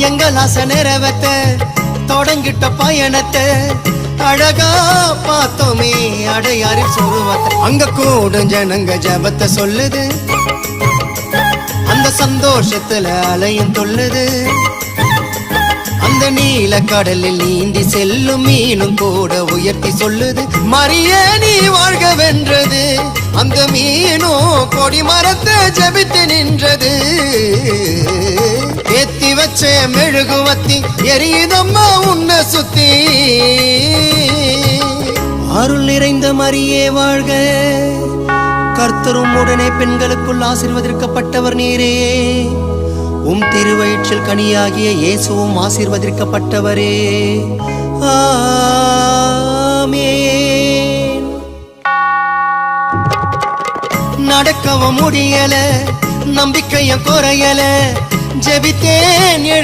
எங்கள் ஆசை நிறைவேத்த தொடங்கிட்ட பயணத்தை அழகா பார்த்தோமே அடையாறு சொருவத்தை. அங்க கூடும் ஜனங்க ஜபத்தை சொல்லுது, அந்த சந்தோஷத்துல அலையும் தொல்லுது. அந்த நீல கடலில் நீந்தி செல்லும் மீனும் கூட உயர்த்தி சொல்லுது, மரியே நீ வாழ்க வென்றது. அந்த மீனும் கொடி மரத்தை ஜபித்து நின்றது. ஏத்தி வச்ச மெழுகுவத்தி எரியுதம்மா உன்னை சுத்தி. அருள் நிறைந்த மரியே வாழ்க, கர்த்தரும் உடனே பெண்களுக்குள் ஆசீர்வதிக்கப்பட்டவர் நீரே. திருவயிற்றில் கனியாகிய இயேசுவும் ஆசீர்வதிக்கப்பட்டவரே. ஆமென். நடக்கவும் முடியல, நம்பிக்கைய குறையல, ஜெபித்தேன்